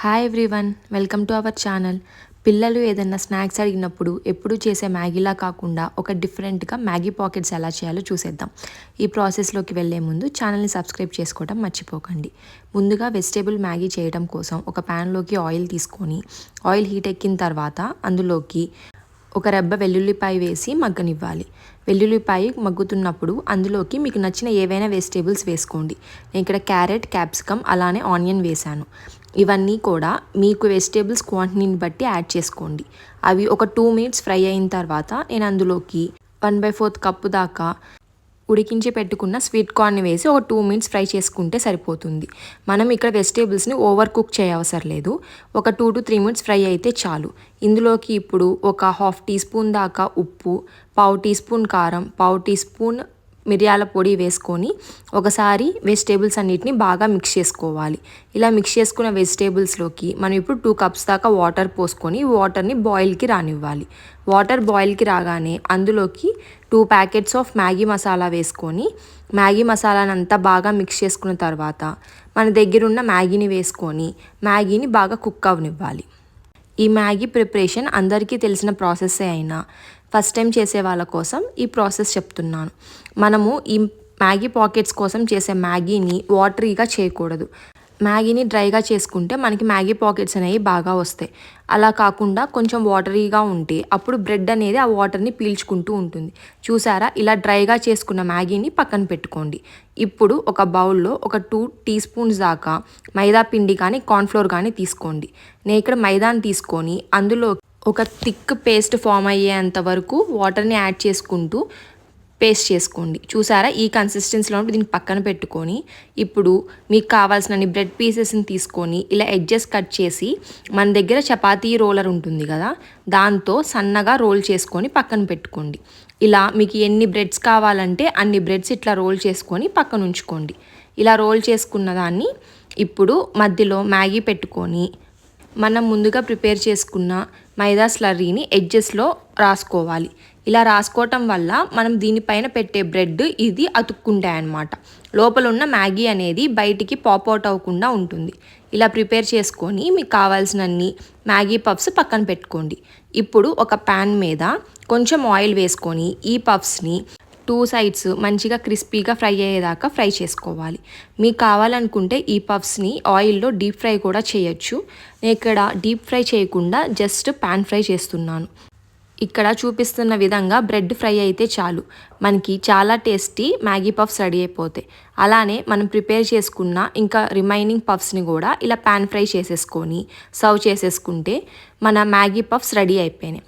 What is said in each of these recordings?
Hi everyone, welcome to our channel. పిల్లలు ఏదైనా snacks అడిగినప్పుడు ఎప్పుడు చేసే మ్యాగీలా కాకుండా ఒక డిఫరెంట్గా మ్యాగీ పాకెట్స్ ఎలా చేయాలో చూసేద్దాం. ఈ ప్రాసెస్లోకి వెళ్ళే ముందు ఛానల్ని సబ్స్క్రైబ్ చేసుకోవడం మర్చిపోకండి. ముందుగా వెజిటేబుల్ మ్యాగీ చేయడం కోసం ఒక ప్యాన్లోకి ఆయిల్ తీసుకొని ఆయిల్ హీట్ ఎక్కిన తర్వాత అందులోకి ఒక రెబ్బ వెల్లుల్లిపాయ వేసి మగ్గనివ్వాలి. వెల్లుల్లిపాయ మగ్గుతున్నప్పుడు అందులోకి మీకు నచ్చిన ఏవైనా వెజిటేబుల్స్ వేసుకోండి. నేను ఇక్కడ క్యారెట్, క్యాప్సికమ్ అలానే ఆనియన్ వేశాను. ఇవన్నీ కూడా మీకు వెజిటేబుల్స్ క్వాంటిటీని బట్టి యాడ్ చేసుకోండి. అవి ఒక 2 మినిట్స్ ఫ్రై అయిన తర్వాత నేను అందులోకి 1/4 కప్పు దాకా ఉడికించి పెట్టుకున్న స్వీట్ కార్న్ని వేసి ఒక 2 మినిట్స్ ఫ్రై చేసుకుంటే సరిపోతుంది. మనం ఇక్కడ వెజిటేబుల్స్ని ఓవర్ కుక్ చేయవసరం లేదు. ఒక 2 to 3 మినిట్స్ ఫ్రై అయితే చాలు. ఇందులోకి ఇప్పుడు ఒక 1/2 టీ స్పూన్ దాకా ఉప్పు, 1/4 టీ స్పూన్ కారం, 1/4 టీ స్పూన్ మిరియాల పొడి వేసుకొని ఒకసారి వెజిటేబుల్స్ అన్నిటిని బాగా మిక్స్ చేసుకోవాలి. ఇలా మిక్స్ చేసుకున్న వెజిటేబుల్స్లోకి మనం ఇప్పుడు 2 కప్స్ దాకా వాటర్ పోసుకొని వాటర్ని బాయిల్కి రానివ్వాలి. వాటర్ బాయిల్కి రాగానే అందులోకి 2 ప్యాకెట్స్ ఆఫ్ మ్యాగీ మసాలా వేసుకొని మ్యాగీ మసాలాని అంతా బాగా మిక్స్ చేసుకున్న తర్వాత మన దగ్గరున్న మ్యాగీని వేసుకొని మ్యాగీని బాగా కుక్ అవనివ్వాలి. ఈ మ్యాగీ ప్రిపరేషన్ అందరికీ తెలిసిన ప్రాసెస్సే అయినా ఫస్ట్ టైం చేసే వాళ్ళ కోసం ఈ ప్రాసెస్ చెప్తున్నాను. మనము ఈ మ్యాగీ పాకెట్స్ కోసం చేసే మ్యాగీని వాటరీగా చేయకూడదు. మ్యాగీని డ్రైగా చేసుకుంటే మనకి మ్యాగీ పాకెట్స్ అనేవి బాగా వస్తాయి. అలా కాకుండా కొంచెం వాటరీగా ఉంటే అప్పుడు బ్రెడ్ అనేది ఆ వాటర్ని పీల్చుకుంటూ ఉంటుంది. చూసారా, ఇలా డ్రైగా చేసుకున్న మ్యాగీని పక్కన పెట్టుకోండి. ఇప్పుడు ఒక బౌల్లో ఒక 2 టీ స్పూన్స్ దాకా మైదా పిండి కానీ కార్న్ఫ్లోర్ కానీ తీసుకోండి. నేను ఇక్కడ మైదాని తీసుకొని అందులో ఒక థిక్ పేస్ట్ ఫామ్ అయ్యేంత వరకు వాటర్ని యాడ్ చేసుకుంటూ పేస్ట్ చేసుకోండి. చూసారా, ఈ కన్సిస్టెన్సీలో దీన్ని పక్కన పెట్టుకొని ఇప్పుడు మీకు కావాల్సిన బ్రెడ్ పీసెస్ని తీసుకొని ఇలా ఎడ్జెస్ కట్ చేసి మన దగ్గర చపాతీ రోలర్ ఉంటుంది కదా, దాంతో సన్నగా రోల్ చేసుకొని పక్కన పెట్టుకోండి. ఇలా మీకు ఎన్ని బ్రెడ్స్ కావాలంటే అన్ని బ్రెడ్స్ ఇట్లా రోల్ చేసుకొని పక్కన ఉంచుకోండి. ఇలా రోల్ చేసుకున్న దాన్ని ఇప్పుడు మధ్యలో మ్యాగీ పెట్టుకొని మనం ముందుగా ప్రిపేర్ చేసుకున్న మైదా స్లర్రీని ఎడ్జెస్లో రాసుకోవాలి. ఇలా రాసుకోవటం వల్ల మనం దీనిపైన పెట్టే బ్రెడ్ ఇది అతుక్కుంటాయి అన్నమాట. లోపల ఉన్న మ్యాగీ అనేది బయటికి పాప్ అవుట్ అవ్వకుండా ఉంటుంది. ఇలా ప్రిపేర్ చేసుకొని మీకు కావాల్సినన్ని మ్యాగీ పఫ్స్ పక్కన పెట్టుకోండి. ఇప్పుడు ఒక ప్యాన్ మీద కొంచెం ఆయిల్ వేసుకొని ఈ పఫ్స్ని 2 సైడ్స్ మంచిగా క్రిస్పీగా ఫ్రై అయ్యేదాకా ఫ్రై చేసుకోవాలి. మీకు కావాలనుకుంటే ఈ పఫ్స్ని ఆయిల్లో డీప్ ఫ్రై కూడా చేయొచ్చు. నేను ఇక్కడ డీప్ ఫ్రై చేయకుండా జస్ట్ ప్యాన్ ఫ్రై చేస్తున్నాను. ఇక్కడ చూపిస్తున్న విధంగా బ్రెడ్ ఫ్రై అయితే చాలు, మనకి చాలా టేస్టీ మ్యాగీ పఫ్స్ రెడీ అయిపోతాయి. అలానే మనం ప్రిపేర్ చేసుకున్న ఇంకా రిమైనింగ్ పఫ్స్ని కూడా ఇలా ప్యాన్ ఫ్రై చేసేసుకొని సర్వ్ చేసేసుకుంటే మన మ్యాగీ పఫ్స్ రెడీ అయిపోయినాయి.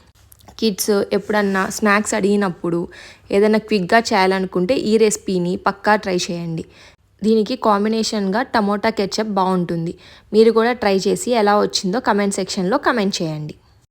కిడ్స్ ఎప్పుడన్నా స్నాక్స్ అడిగినప్పుడు ఏదైనా క్విక్గా చేయాలనుకుంటే ఈ రెసిపీని పక్కా ట్రై చేయండి. దీనికి కాంబినేషన్గా టమోటా కెచప్ బాగుంటుంది. మీరు కూడా ట్రై చేసి ఎలా వచ్చిందో కమెంట్ సెక్షన్లో కమెంట్ చేయండి.